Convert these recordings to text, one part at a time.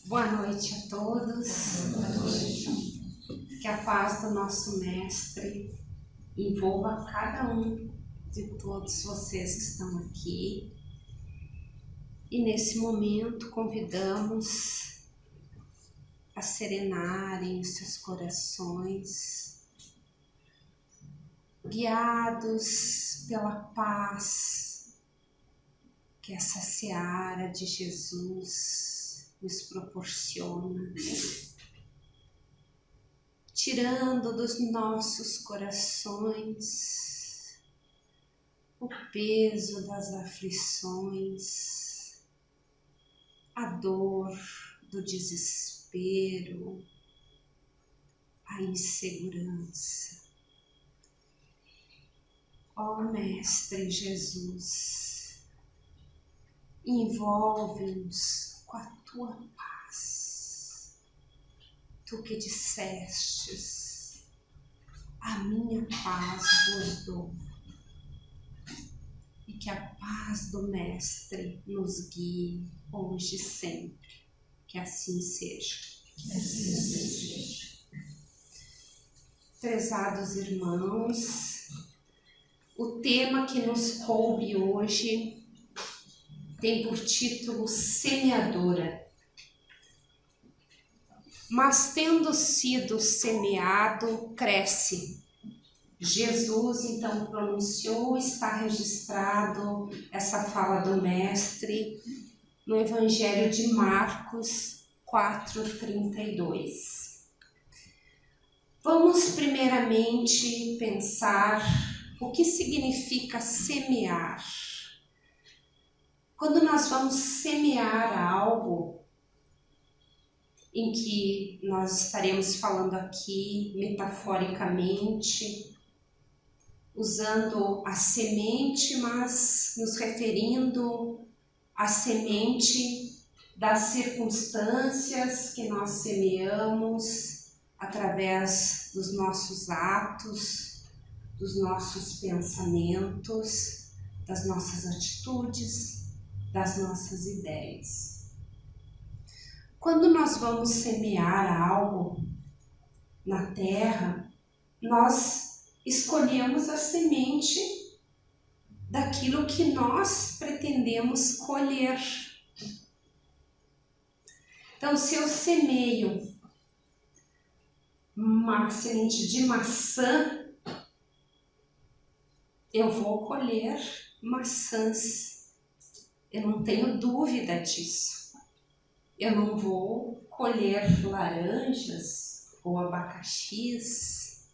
Boa noite a todos. Boa noite. Que a paz do nosso Mestre envolva cada um de todos vocês que estão aqui. E nesse momento convidamos a serenarem os seus corações, guiados pela paz que essa seara de Jesus nos proporciona, tirando dos nossos corações o peso das aflições, a dor do desespero, a insegurança. Ó Mestre Jesus, envolve-nos com a tua paz. Tu que dissestes, a minha paz vos dou. E que a paz do Mestre nos guie hoje e sempre. Que assim seja. Que assim seja. Prezados irmãos, o tema que nos coube hoje tem por título Semeadora. Mas tendo sido semeado, cresce. Jesus então pronunciou, está registrado essa fala do Mestre no Evangelho de Marcos 4:32. Vamos primeiramente pensar o que significa semear. Quando nós vamos semear algo, em que nós estaremos falando aqui metaforicamente, usando a semente, mas nos referindo à semente das circunstâncias que nós semeamos através dos nossos atos, dos nossos pensamentos, das nossas atitudes, das nossas ideias. Quando nós vamos semear algo na terra, nós escolhemos a semente daquilo que nós pretendemos colher. Então, se eu semeio uma semente de maçã, eu vou colher maçãs. Eu não tenho dúvida disso. Eu não vou colher laranjas ou abacaxis.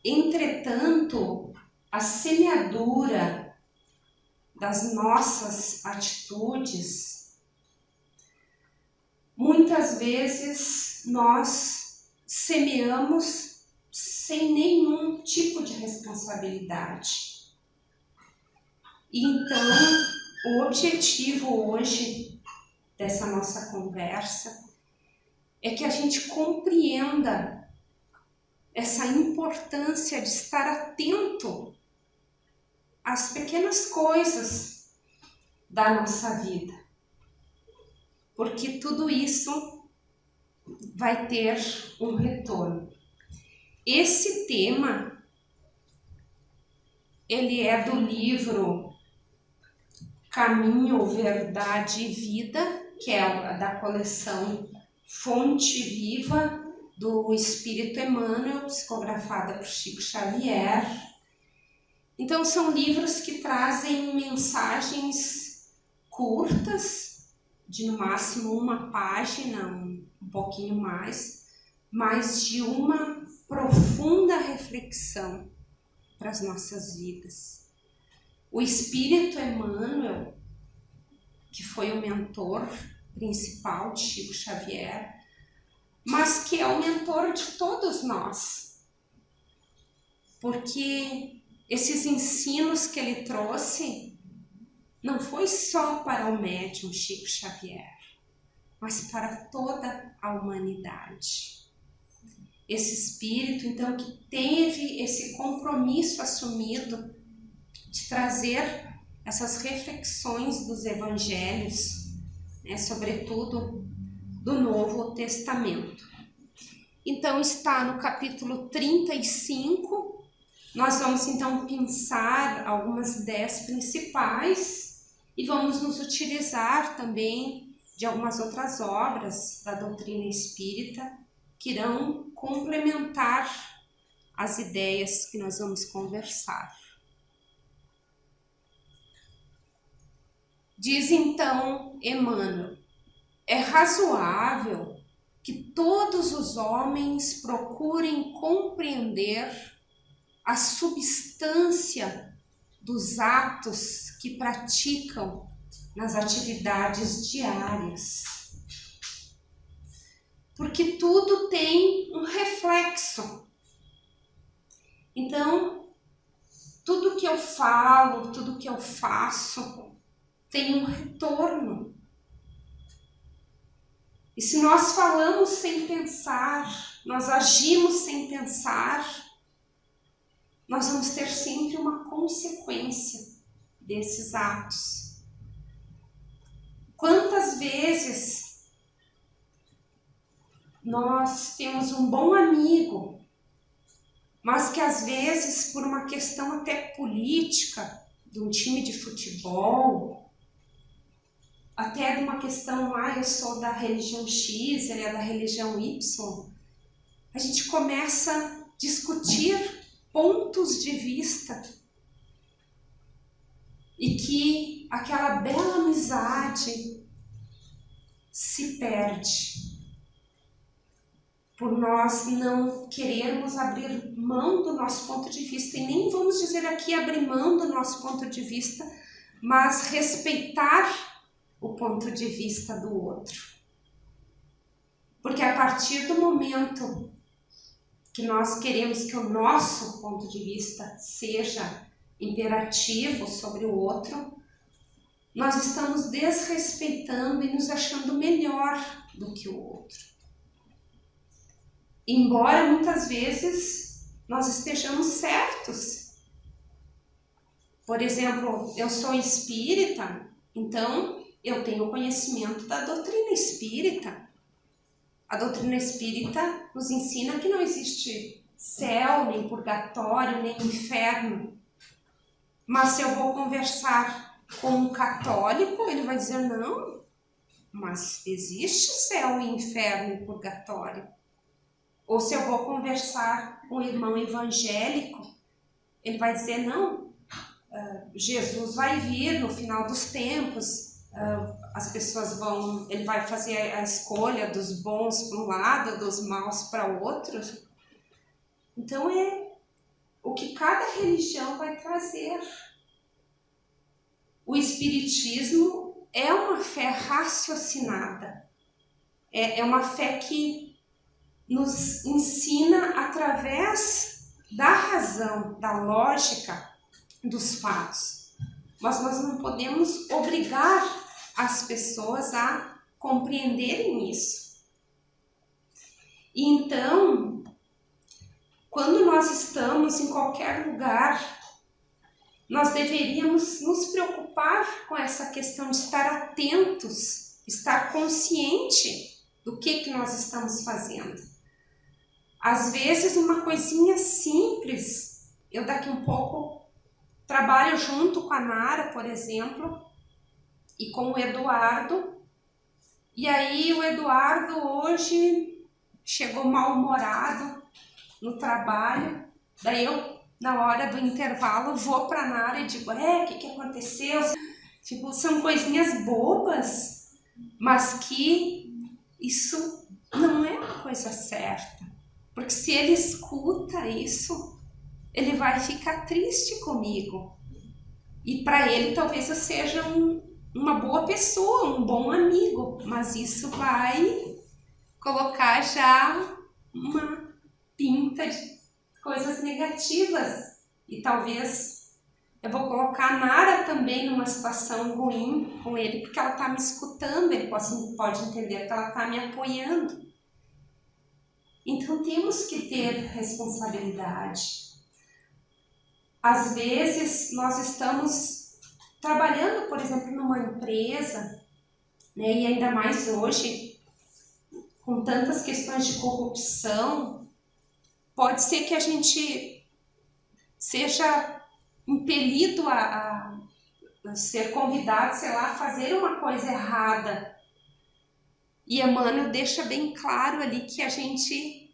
Entretanto, a semeadura das nossas atitudes, muitas vezes nós semeamos sem nenhum tipo de responsabilidade. E então, o objetivo hoje dessa nossa conversa é que a gente compreenda essa importância de estar atento às pequenas coisas da nossa vida, porque tudo isso vai ter um retorno. Esse tema, ele é do livro Caminho, Verdade e Vida, que é da coleção Fonte Viva, do Espírito Emmanuel, psicografada por Chico Xavier. Então são livros que trazem mensagens curtas, de no máximo uma página, um pouquinho mais, mas de uma profunda reflexão para as nossas vidas. O Espírito Emmanuel, que foi o mentor principal de Chico Xavier, mas que é o mentor de todos nós, porque esses ensinos que ele trouxe não foi só para o médium Chico Xavier, mas para toda a humanidade. Esse espírito, então, que teve esse compromisso assumido de trazer essas reflexões dos evangelhos né, sobretudo do Novo Testamento. Então está no capítulo 35, nós vamos então pensar algumas ideias principais e vamos nos utilizar também de algumas outras obras da doutrina espírita que irão complementar as ideias que nós vamos conversar. Diz então Emmanuel: é razoável que todos os homens procurem compreender a substância dos atos que praticam nas atividades diárias. Porque tudo tem um reflexo. Então, tudo que eu falo, tudo que eu faço, tem um retorno. E se nós falamos sem pensar, nós agimos sem pensar, nós vamos ter sempre uma consequência desses atos. Quantas vezes nós temos um bom amigo, mas que às vezes por uma questão até política, de um time de futebol, até de uma questão, eu sou da religião X, ele é da religião Y, a gente começa a discutir pontos de vista e que aquela bela amizade se perde por nós não querermos abrir mão do nosso ponto de vista, e nem vamos dizer aqui abrir mão do nosso ponto de vista, mas respeitar o ponto de vista do outro. Porque a partir do momento que nós queremos que o nosso ponto de vista seja imperativo sobre o outro, nós estamos desrespeitando e nos achando melhor do que o outro. Embora muitas vezes nós estejamos certos. Por exemplo, eu sou espírita, então eu tenho conhecimento da doutrina espírita. A doutrina espírita nos ensina que não existe céu, nem purgatório, nem inferno. Mas se eu vou conversar com um católico, ele vai dizer, não, mas existe céu, inferno e purgatório. Ou se eu vou conversar com um irmão evangélico, ele vai dizer, não, Jesus vai vir no final dos tempos, as pessoas vão, ele vai fazer a escolha dos bons para um lado, dos maus para o outro. Então é o que cada religião vai trazer. O espiritismo é uma fé raciocinada, é uma fé que nos ensina através da razão, da lógica dos fatos. Mas nós não podemos obrigar as pessoas a compreenderem isso. E então, quando nós estamos em qualquer lugar, nós deveríamos nos preocupar com essa questão de estar atentos, estar consciente do que nós estamos fazendo. Às vezes, uma coisinha simples, eu daqui um pouco trabalho junto com a Nara, por exemplo, e com o Eduardo, e aí o Eduardo hoje chegou mal-humorado no trabalho, daí eu, na hora do intervalo, vou para a Nara e digo, o que aconteceu? Tipo, são coisinhas bobas, mas que isso não é uma coisa certa. Porque se ele escuta isso, ele vai ficar triste comigo. E para ele talvez eu seja uma boa pessoa, um bom amigo, mas isso vai colocar já uma pinta de coisas negativas. E talvez eu vou colocar a Nara também numa situação ruim com ele, porque ela está me escutando, ele pode entender que ela está me apoiando. Então temos que ter responsabilidade. Às vezes nós estamos trabalhando, por exemplo, numa empresa né? E ainda mais hoje, com tantas questões de corrupção, pode ser que a gente seja impelido a ser convidado, sei lá, a fazer uma coisa errada. E Emmanuel deixa bem claro ali que a gente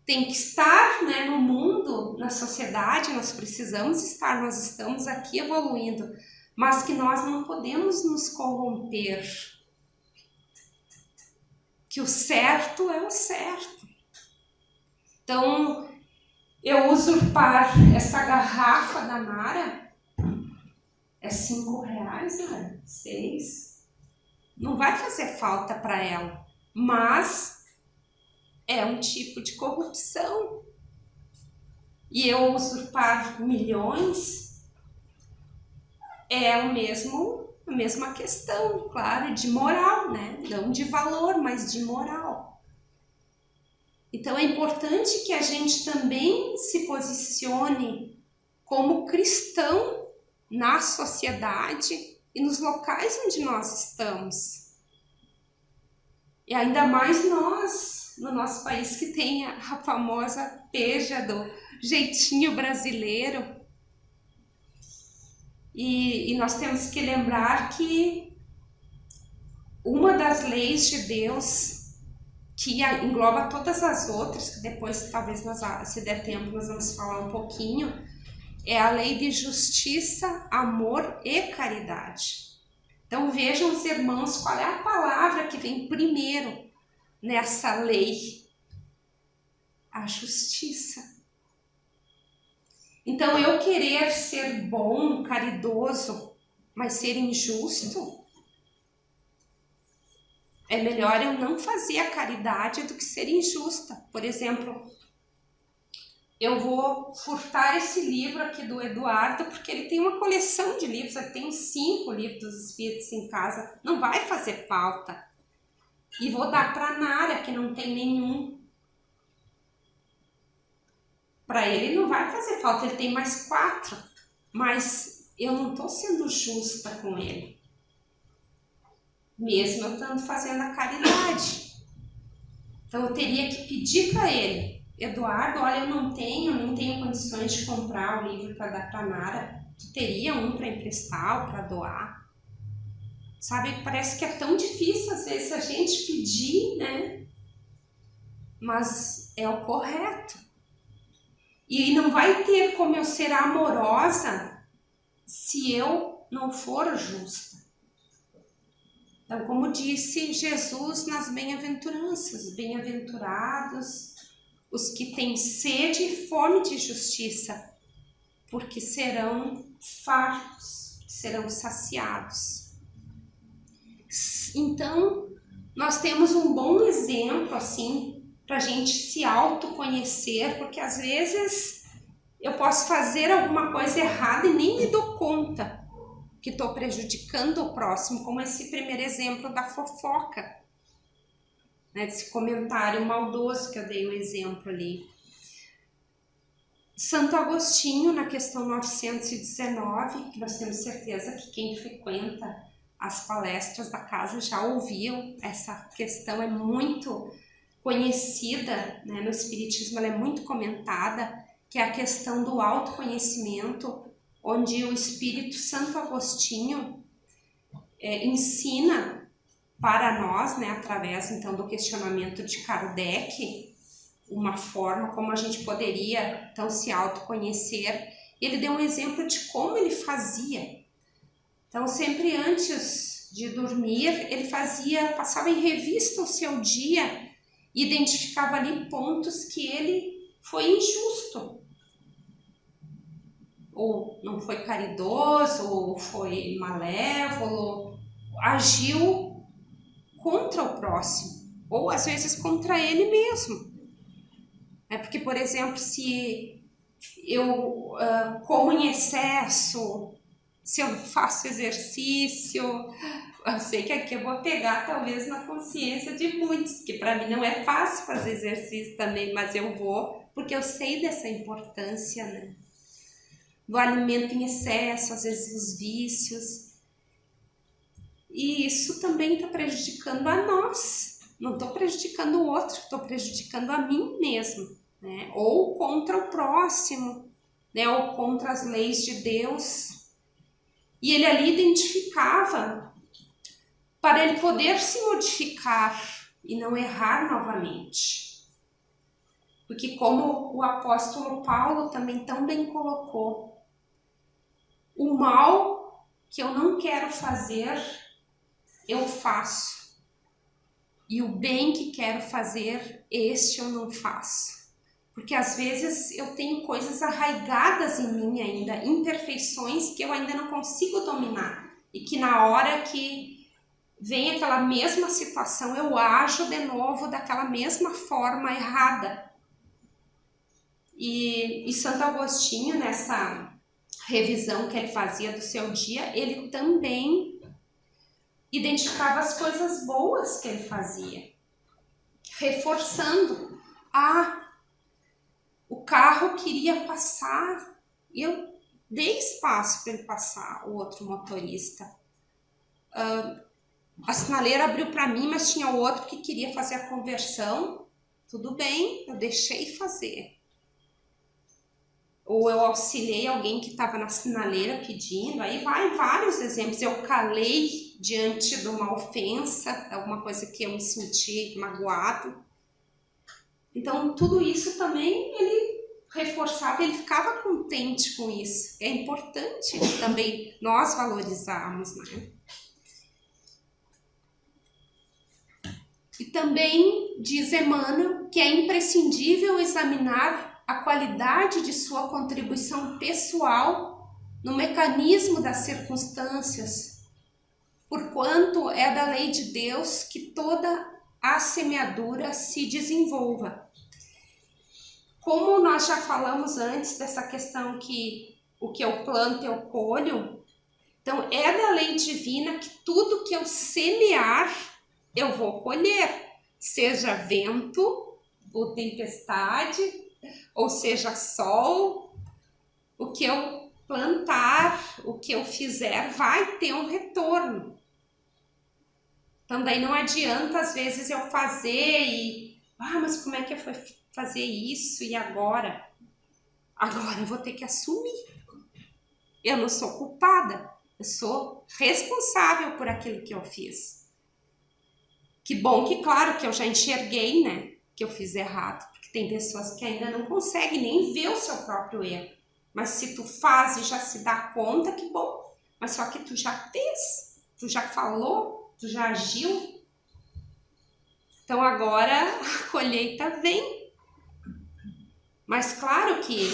tem que estar, né, no mundo, na sociedade, nós precisamos estar, nós estamos aqui evoluindo, mas que nós não podemos nos corromper, que o certo é o certo. Então, eu usurpar essa garrafa da Mara é R$5, né? 6. Não vai fazer falta para ela, mas é um tipo de corrupção. E eu usurpar milhões é a mesma questão, claro, de moral, né? Não de valor, mas de moral. Então é importante que a gente também se posicione como cristão na sociedade e nos locais onde nós estamos. E ainda mais nós, no nosso país, que tem a famosa peja do jeitinho brasileiro. E nós temos que lembrar que uma das leis de Deus, que engloba todas as outras, que depois, talvez, se der tempo, nós vamos falar um pouquinho, é a lei de justiça, amor e caridade. Então vejam os irmãos, qual é a palavra que vem primeiro nessa lei? A justiça. Então eu querer ser bom, caridoso, mas ser injusto, é melhor eu não fazer a caridade do que ser injusta. Por exemplo, eu vou furtar esse livro aqui do Eduardo, porque ele tem uma coleção de livros, ele tem 5 livros dos Espíritos em casa, não vai fazer falta. E vou dar para a Nara, que não tem nenhum. Para ele não vai fazer falta, ele tem mais 4, mas eu não estou sendo justa com ele, mesmo eu estando fazendo a caridade. Então eu teria que pedir para ele: Eduardo, olha, eu não tenho condições de comprar o livro para dar para a Nara, tu teria um para emprestar ou para doar? Sabe, parece que é tão difícil às vezes a gente pedir, né? Mas é o correto. E não vai ter como eu ser amorosa se eu não for justa. Então, como disse Jesus nas bem-aventuranças, bem-aventurados os que têm sede e fome de justiça, porque serão fartos, serão saciados. Então, nós temos um bom exemplo, assim, para a gente se autoconhecer, porque às vezes eu posso fazer alguma coisa errada e nem me dou conta que estou prejudicando o próximo, como esse primeiro exemplo da fofoca, né, desse comentário maldoso que eu dei o exemplo ali. Santo Agostinho, na questão 919, que nós temos certeza que quem frequenta as palestras da casa já ouviu, essa questão é muito conhecida, né, no Espiritismo, ela é muito comentada, que é a questão do autoconhecimento, onde o Espírito Santo Agostinho ensina para nós, né, através então do questionamento de Kardec, uma forma como a gente poderia então se autoconhecer. Ele deu um exemplo de como ele fazia. Então, sempre antes de dormir, ele passava em revista o seu dia, identificava ali pontos que ele foi injusto, ou não foi caridoso, ou foi malévolo, agiu contra o próximo, ou às vezes contra ele mesmo. Porque, por exemplo, se eu como em excesso, se eu faço exercício, eu sei que aqui eu vou pegar talvez na consciência de muitos, que para mim não é fácil fazer exercício também, mas eu vou, porque eu sei dessa importância, né? Do alimento em excesso, às vezes os vícios. E isso também está prejudicando a nós. Não estou prejudicando o outro, estou prejudicando a mim mesmo, né? Ou contra o próximo, né? Ou contra as leis de Deus. E ele ali identificava para ele poder se modificar e não errar novamente. Porque como o apóstolo Paulo também tão bem colocou, o mal que eu não quero fazer, eu faço. E o bem que quero fazer, este eu não faço. Porque às vezes eu tenho coisas arraigadas em mim ainda, imperfeições que eu ainda não consigo dominar. E que na hora que vem aquela mesma situação, eu ajo de novo daquela mesma forma errada. E Santo Agostinho, nessa revisão que ele fazia do seu dia, ele também identificava as coisas boas que ele fazia, reforçando. O carro queria passar, e eu dei espaço para ele passar, o outro motorista. A sinaleira abriu para mim, mas tinha outro que queria fazer a conversão. Tudo bem, eu deixei fazer. Ou eu auxiliei alguém que estava na sinaleira pedindo, aí vai vários exemplos. Eu calei diante de uma ofensa, alguma coisa que eu me senti magoado. Então, tudo isso também ele reforçava, ele ficava contente com isso. É importante também nós valorizarmos, né? E também diz Emmanuel que é imprescindível examinar a qualidade de sua contribuição pessoal no mecanismo das circunstâncias, porquanto é da lei de Deus que toda a semeadura se desenvolva. Como nós já falamos antes dessa questão que o que eu planto eu colho, então é da lei divina que tudo que eu semear eu vou colher, seja vento ou tempestade, ou seja sol, o que eu plantar, o que eu fizer vai ter um retorno. Então daí não adianta às vezes eu fazer e, mas como é que eu vou fazer isso e agora? Agora eu vou ter que assumir. Eu não sou culpada, eu sou responsável por aquilo que eu fiz. Que bom que, claro, que eu já enxerguei, né, que eu fiz errado. Porque tem pessoas que ainda não conseguem nem ver o seu próprio erro. Mas se tu faz e já se dá conta, que bom. Mas só que tu já fez, tu já falou, tu já agiu. Então agora a colheita vem. Mas claro que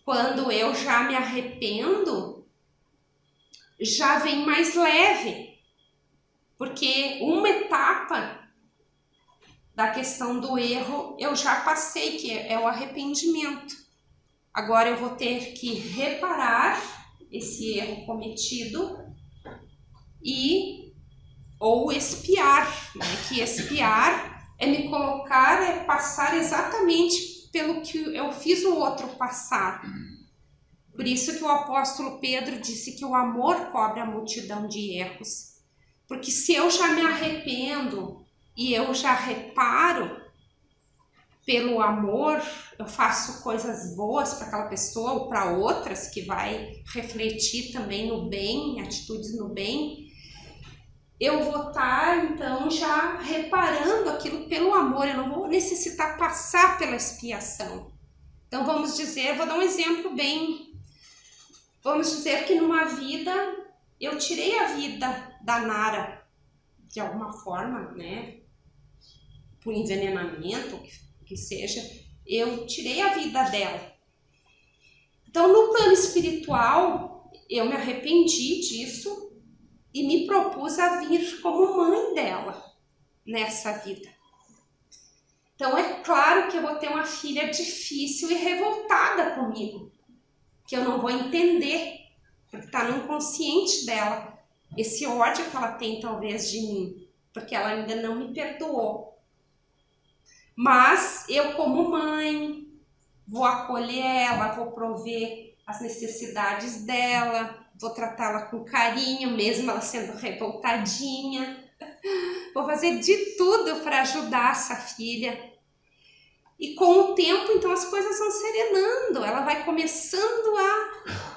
quando eu já me arrependo, já vem mais leve. Porque uma etapa da questão do erro eu já passei, que é o arrependimento. Agora eu vou ter que reparar esse erro cometido ou expiar, né? Que expiar é me colocar, é passar exatamente pelo que eu fiz o outro passar. Por isso que o apóstolo Pedro disse que o amor cobre a multidão de erros. Porque se eu já me arrependo e eu já reparo pelo amor, eu faço coisas boas para aquela pessoa ou para outras, que vai refletir também no bem, atitudes no bem, eu vou estar então já reparando aquilo pelo amor, eu não vou necessitar passar pela expiação. Então vamos dizer, vou dar um exemplo vamos dizer que numa vida eu tirei a vida da Nara de alguma forma, né, por envenenamento, que seja, eu tirei a vida dela. Então, no plano espiritual, eu me arrependi disso e me propus a vir como mãe dela nessa vida. Então, é claro que eu vou ter uma filha difícil e revoltada comigo, que eu não vou entender, porque está no inconsciente dela, esse ódio que ela tem talvez de mim, porque ela ainda não me perdoou. Mas eu, como mãe, vou acolher ela, vou prover as necessidades dela, vou tratá-la com carinho, mesmo ela sendo revoltadinha. Vou fazer de tudo para ajudar essa filha. E com o tempo, então, as coisas vão serenando. Ela vai começando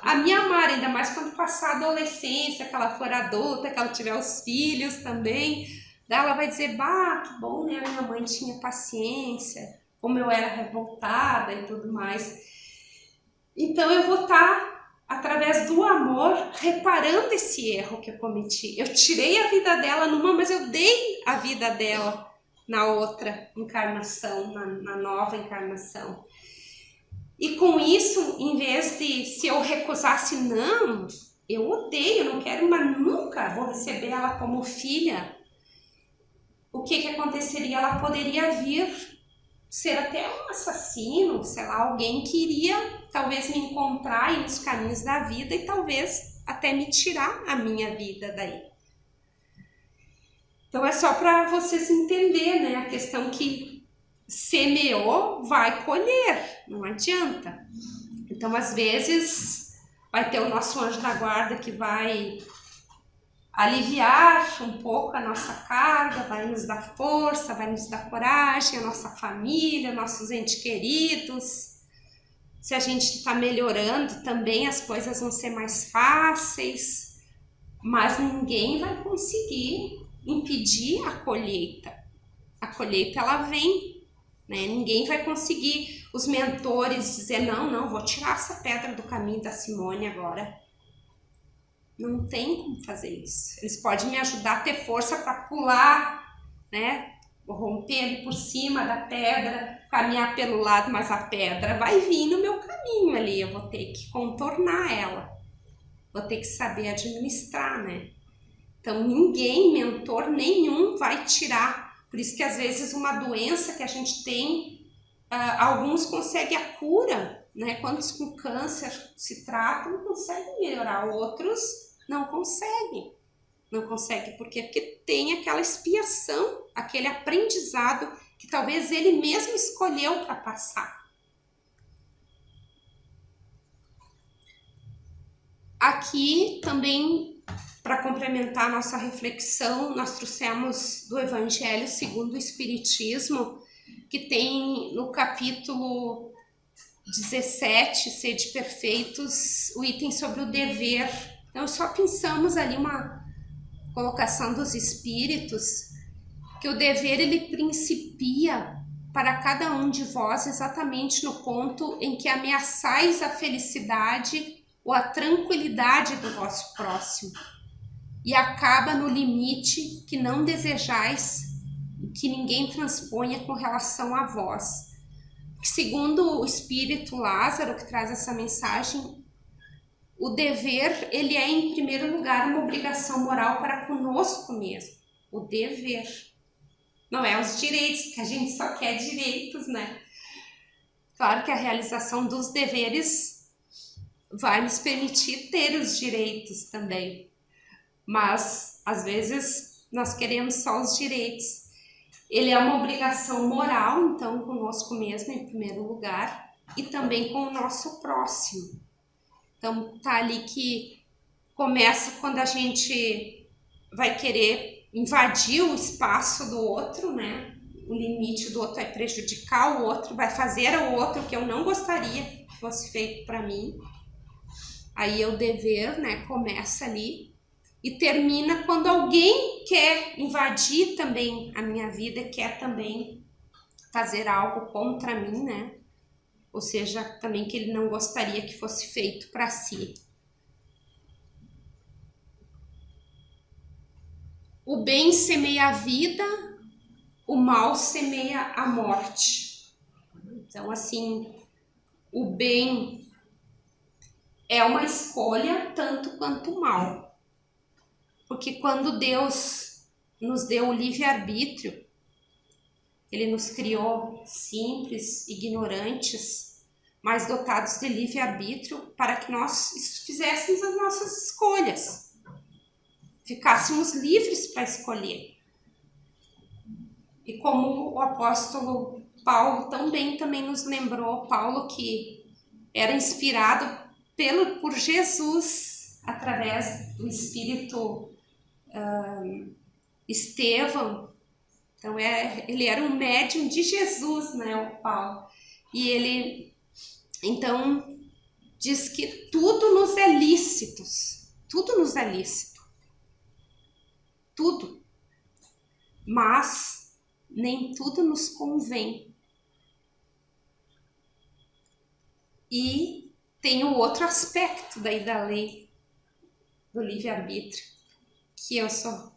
a me amar, ainda mais quando passar a adolescência, que ela for adulta, que ela tiver os filhos também. Daí ela vai dizer, bah, que bom, né? A minha mãe tinha paciência, como eu era revoltada e tudo mais. Então, eu vou estar, através do amor, reparando esse erro que eu cometi. Eu tirei a vida dela numa, mas eu dei a vida dela na outra encarnação, na nova encarnação. E com isso, em vez de, se eu recusasse, não, eu odeio, não quero, mas nunca vou receber ela como filha, o que aconteceria? Ela poderia vir ser até um assassino, sei lá, alguém que iria talvez me encontrar aí nos caminhos da vida e talvez até me tirar a minha vida daí. Então é só para vocês entenderem, né? A questão que semeou vai colher, não adianta. Então às vezes vai ter o nosso anjo da guarda que vai aliviar um pouco a nossa carga, vai nos dar força, vai nos dar coragem, a nossa família, nossos entes queridos. Se a gente está melhorando também, as coisas vão ser mais fáceis, mas ninguém vai conseguir impedir a colheita. A colheita, ela vem, né? Ninguém vai conseguir, os mentores, dizer, não, vou tirar essa pedra do caminho da Simone agora. Não tem como fazer isso. Eles podem me ajudar a ter força para pular, né? Vou romper ali por cima da pedra, caminhar pelo lado, mas a pedra vai vir no meu caminho ali. Eu vou ter que contornar ela. Vou ter que saber administrar, né? Então, ninguém, mentor nenhum, vai tirar. Por isso que, às vezes, uma doença que a gente tem, alguns conseguem a cura, né? Quantos com câncer se tratam, conseguem melhorar. Outros não conseguem. Não conseguem por quê? Porque tem aquela expiação, aquele aprendizado que talvez ele mesmo escolheu para passar. Aqui também, para complementar a nossa reflexão, nós trouxemos do Evangelho segundo o Espiritismo, que tem no capítulo 17, Sede Perfeitos, o item sobre o dever. Então, só pensamos ali uma colocação dos Espíritos, que o dever ele principia para cada um de vós exatamente no ponto em que ameaçais a felicidade ou a tranquilidade do vosso próximo, e acaba no limite que não desejais que ninguém transponha com relação a vós. Segundo o Espírito Lázaro, que traz essa mensagem, o dever, ele é em primeiro lugar uma obrigação moral para conosco mesmo, o dever. Não é os direitos, porque a gente só quer direitos, né? Claro que a realização dos deveres vai nos permitir ter os direitos também. Mas, às vezes, nós queremos só os direitos. Ele é uma obrigação moral, então, conosco mesmo, em primeiro lugar, e também com o nosso próximo. Então, tá ali que começa quando a gente vai querer invadir o espaço do outro, né? O limite do outro vai prejudicar o outro, vai fazer ao outro o que eu não gostaria que fosse feito para mim. Aí o dever, né, começa ali. E termina quando alguém quer invadir também a minha vida, quer também fazer algo contra mim, né? Ou seja, também que ele não gostaria que fosse feito para si. O bem semeia a vida, o mal semeia a morte. Então, assim, o bem é uma escolha tanto quanto o mal. Porque quando Deus nos deu o livre-arbítrio, Ele nos criou simples, ignorantes, mas dotados de livre-arbítrio para que nós fizéssemos as nossas escolhas. Ficássemos livres para escolher. E como o apóstolo Paulo também nos lembrou, Paulo que era inspirado por Jesus, através do Espírito Estevão. Então, ele era um médium de Jesus, né, o Paulo. E ele, então, diz que tudo nos é lícito. Tudo nos é lícito. Tudo. Mas nem tudo nos convém. E tem o outro aspecto daí da lei do livre-arbítrio, que eu sou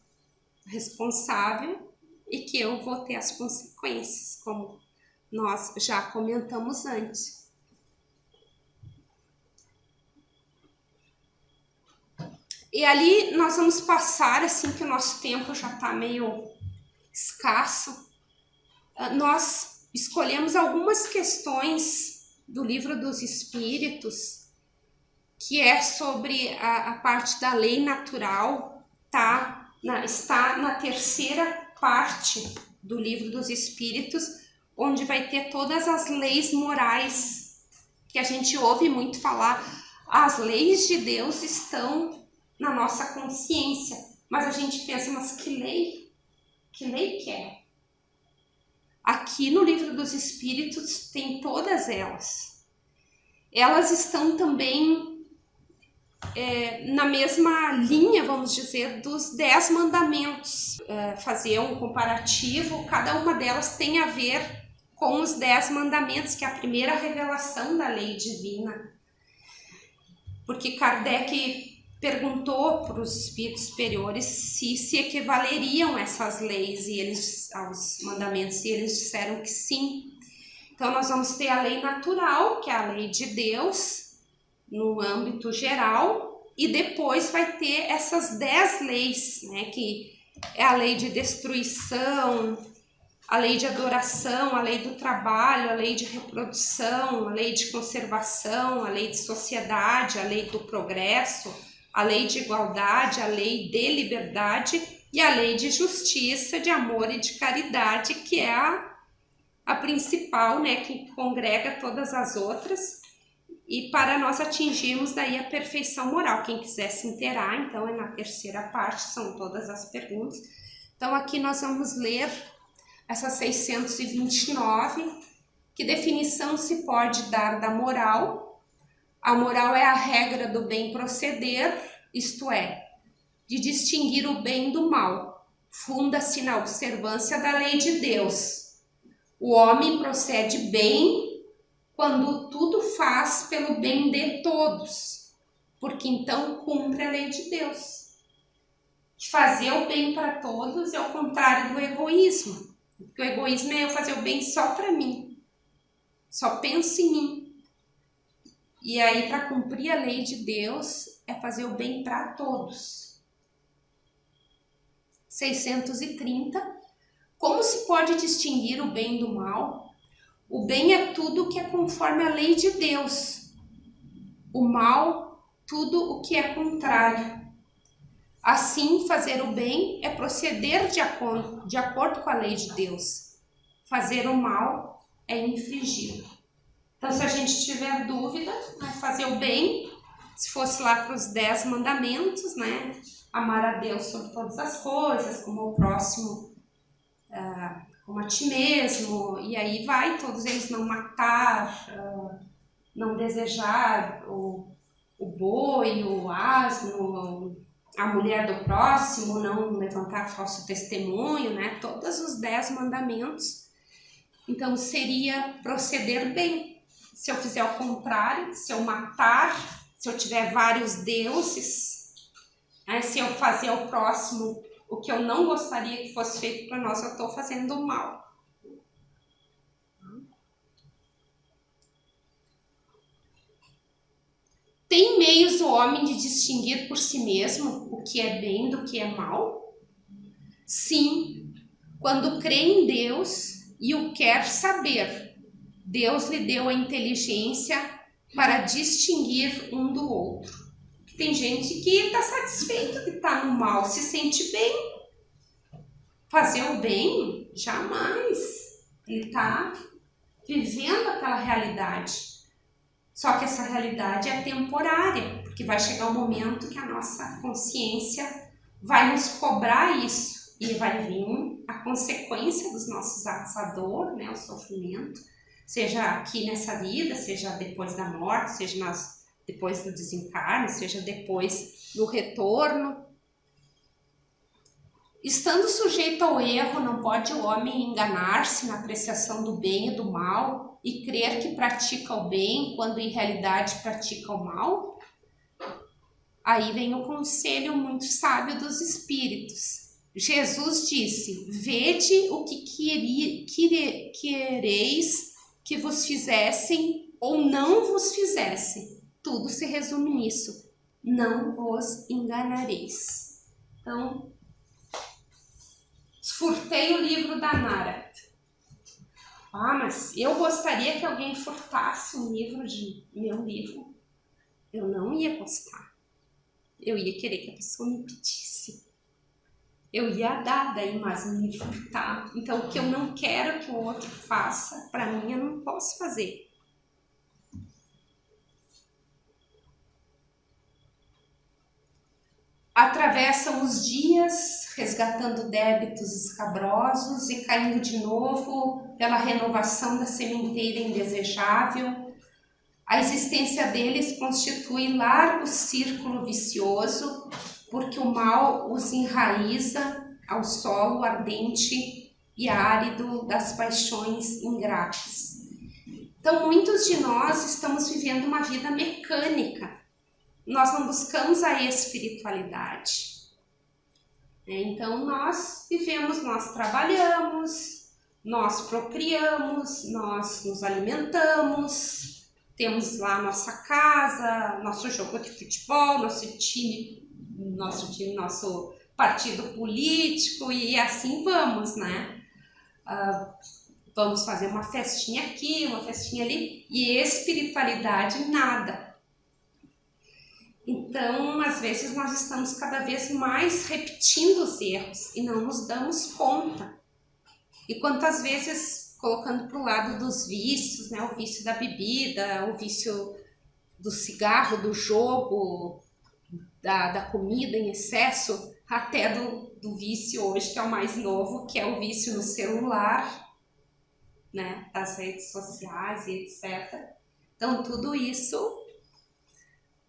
responsável e que eu vou ter as consequências, como nós já comentamos antes. E ali nós vamos passar, assim que o nosso tempo já está meio escasso, nós escolhemos algumas questões do Livro dos Espíritos, que é sobre a parte da lei natural, está na terceira parte do Livro dos Espíritos, onde vai ter todas as leis morais, que a gente ouve muito falar. As leis de Deus estão na nossa consciência, mas a gente pensa, mas que lei? Que lei que é? Aqui no Livro dos Espíritos tem todas elas. Elas estão também na mesma linha, vamos dizer, dos 10 mandamentos. Fazer um comparativo, cada uma delas tem a ver com os 10 mandamentos, que é a primeira revelação da lei divina. Porque Kardec perguntou para os espíritos superiores se equivaleriam essas leis aos mandamentos, e eles disseram que sim. Então nós vamos ter a lei natural, que é a lei de Deus, no âmbito geral, e depois vai ter essas 10 leis, né, que é a lei de destruição, a lei de adoração, a lei do trabalho, a lei de reprodução, a lei de conservação, a lei de sociedade, a lei do progresso, a lei de igualdade, a lei de liberdade e a lei de justiça, de amor e de caridade, que é a principal, né, que congrega todas as outras, e para nós atingirmos daí a perfeição moral. Quem quiser se inteirar, então é na terceira parte, são todas as perguntas. Então aqui nós vamos ler essa 629, que definição se pode dar da moral. A moral é a regra do bem proceder, isto é, de distinguir o bem do mal. Funda-se na observância da lei de Deus. O homem procede bem quando tudo faz pelo bem de todos, porque então cumpre a lei de Deus. Fazer o bem para todos é o contrário do egoísmo, porque o egoísmo é eu fazer o bem só para mim, só penso em mim. E aí, para cumprir a lei de Deus, é fazer o bem para todos. 630. Como se pode distinguir o bem do mal? O bem é tudo o que é conforme a lei de Deus. O mal, tudo o que é contrário. Assim, fazer o bem é proceder de acordo com a lei de Deus. Fazer o mal é infringi-lo. Então, se a gente tiver dúvida, fazer o bem, se fosse lá para os 10 mandamentos, né? Amar a Deus sobre todas as coisas, como o próximo, como a ti mesmo, e aí vai, todos eles: não matar, não desejar o boi, o asno, a mulher do próximo, não levantar falso testemunho, né? Todos os 10 mandamentos. Então, seria proceder bem. Se eu fizer o contrário, se eu matar, se eu tiver vários deuses, né, se eu fazer ao próximo o que eu não gostaria que fosse feito para nós, eu estou fazendo o mal. Tem meios o homem de distinguir por si mesmo o que é bem do que é mal? Sim, quando crê em Deus e o quer saber. Deus lhe deu a inteligência para distinguir um do outro. Tem gente que está satisfeito de estar no mal, se sente bem. Fazer o bem, jamais. Ele está vivendo aquela realidade. Só que essa realidade é temporária, Porque vai chegar um momento que a nossa consciência vai nos cobrar isso e vai vir a consequência dos nossos atos, a dor, né, o sofrimento, seja aqui nessa vida, seja depois da morte, seja depois do desencarne, seja depois do retorno. Estando sujeito ao erro, não pode o homem enganar-se na apreciação do bem e do mal e crer que pratica o bem quando em realidade pratica o mal? Aí vem o conselho muito sábio dos espíritos. Jesus disse: vede o que quereis que vos fizessem ou não vos fizessem. Tudo se resume nisso: não vos enganareis. Então, furtei o livro da Nara. Ah, mas eu gostaria que alguém furtasse um livro de meu livro. Eu não ia gostar. Eu ia querer que a pessoa me pedisse. Eu ia dar daí, mas não ia furtar. Então, o que eu não quero que o outro faça, para mim, eu não posso fazer. Atravessam os dias, resgatando débitos escabrosos e caindo de novo pela renovação da sementeira indesejável. A existência deles constitui largo círculo vicioso, porque o mal os enraiza ao solo ardente e árido das paixões ingratas. Então, muitos de nós estamos vivendo uma vida mecânica. Nós não buscamos a espiritualidade. Então, nós vivemos, nós trabalhamos, nós procriamos, nós nos alimentamos, temos lá nossa casa, nosso jogo de futebol, nosso partido político e assim vamos, né? Vamos fazer uma festinha aqui, uma festinha ali, e espiritualidade nada. Então, às vezes, nós estamos cada vez mais repetindo os erros e não nos damos conta. E quantas vezes, colocando para o lado dos vícios, né? O vício da bebida, o vício do cigarro, do jogo, da comida em excesso, até do vício hoje, que é o mais novo, que é o vício no celular, né? Das redes sociais e etc. Então, tudo isso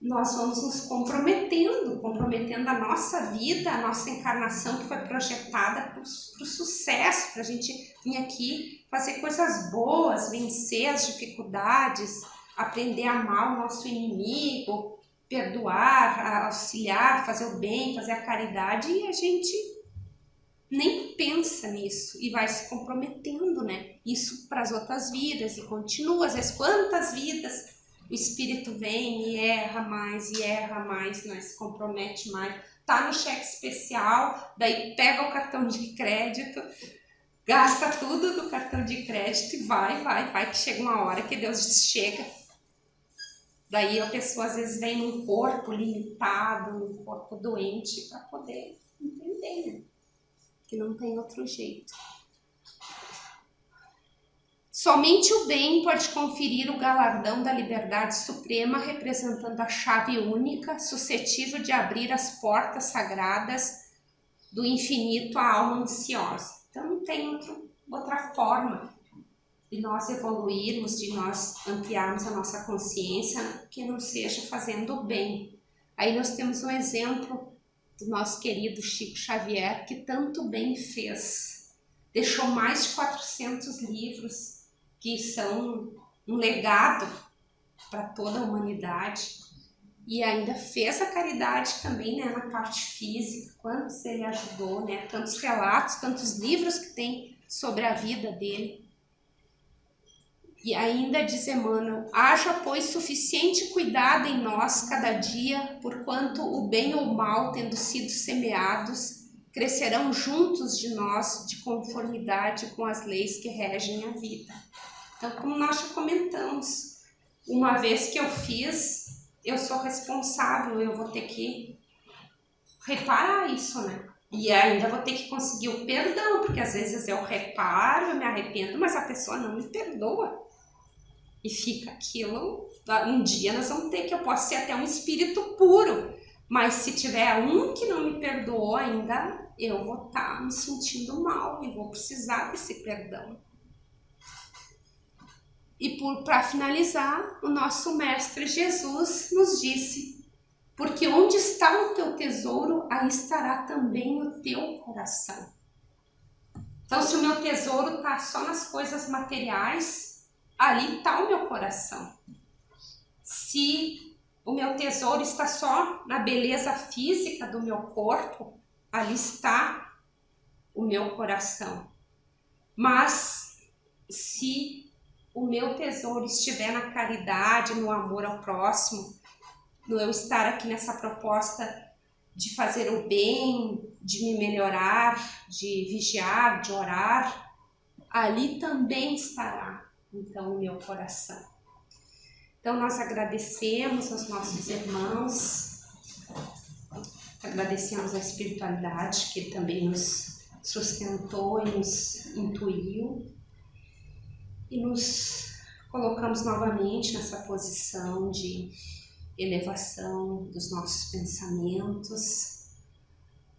nós vamos nos comprometendo a nossa vida, a nossa encarnação que foi projetada para o sucesso, para a gente vir aqui fazer coisas boas, vencer as dificuldades, aprender a amar o nosso inimigo, perdoar, auxiliar, fazer o bem, fazer a caridade, e a gente nem pensa nisso e vai se comprometendo, né? Isso para as outras vidas e continua, às vezes quantas vidas o espírito vem e erra mais, não se compromete mais, tá no cheque especial, daí pega o cartão de crédito, gasta tudo do cartão de crédito e vai, que chega uma hora que Deus diz, chega. Daí a pessoa às vezes vem num corpo limitado, num corpo doente, para poder entender, né? Que não tem outro jeito. Somente o bem pode conferir o galardão da liberdade suprema, representando a chave única, suscetível de abrir as portas sagradas do infinito à alma ansiosa. Então não tem outra forma de nós evoluirmos, de nós ampliarmos a nossa consciência, que não seja fazendo o bem. Aí nós temos um exemplo do nosso querido Chico Xavier, que tanto bem fez. Deixou mais de 400 livros, que são um legado para toda a humanidade, e ainda fez a caridade também, né, na parte física. Quantos ele ajudou, né, tantos relatos, tantos livros que tem sobre a vida dele. E ainda diz Emmanuel: haja, pois, suficiente cuidado em nós cada dia, porquanto o bem ou o mal, tendo sido semeados, crescerão juntos de nós de conformidade com as leis que regem a vida. Então, como nós já comentamos, uma vez que eu fiz, eu sou responsável, eu vou ter que reparar isso, né? E ainda vou ter que conseguir o perdão, porque às vezes eu reparo, eu me arrependo, mas a pessoa não me perdoa. E fica aquilo, um dia nós vamos ter que, eu posso ser até um espírito puro, mas se tiver um que não me perdoou ainda, eu vou estar me sentindo mal e vou precisar desse perdão. E para finalizar, o nosso Mestre Jesus nos disse: porque onde está o teu tesouro, aí estará também o teu coração. Então, se o meu tesouro está só nas coisas materiais, ali está o meu coração. Se o meu tesouro está só na beleza física do meu corpo, ali está o meu coração. Mas se o meu tesouro estiver na caridade, no amor ao próximo, no eu estar aqui nessa proposta de fazer o bem, de me melhorar, de vigiar, de orar, ali também estará, então, o meu coração. Então, nós agradecemos aos nossos irmãos, agradecemos a espiritualidade que também nos sustentou e nos intuiu, e nos colocamos novamente nessa posição de elevação dos nossos pensamentos,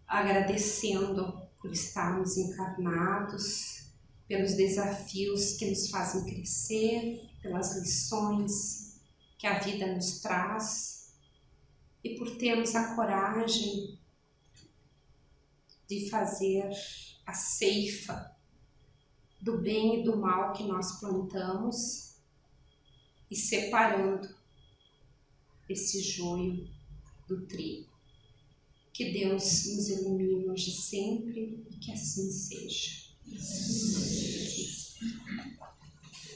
agradecendo por estarmos encarnados, pelos desafios que nos fazem crescer, pelas lições que a vida nos traz e por termos a coragem de fazer a ceifa do bem e do mal que nós plantamos e separando esse joio do trigo. Que Deus nos ilumine hoje e sempre e que assim seja.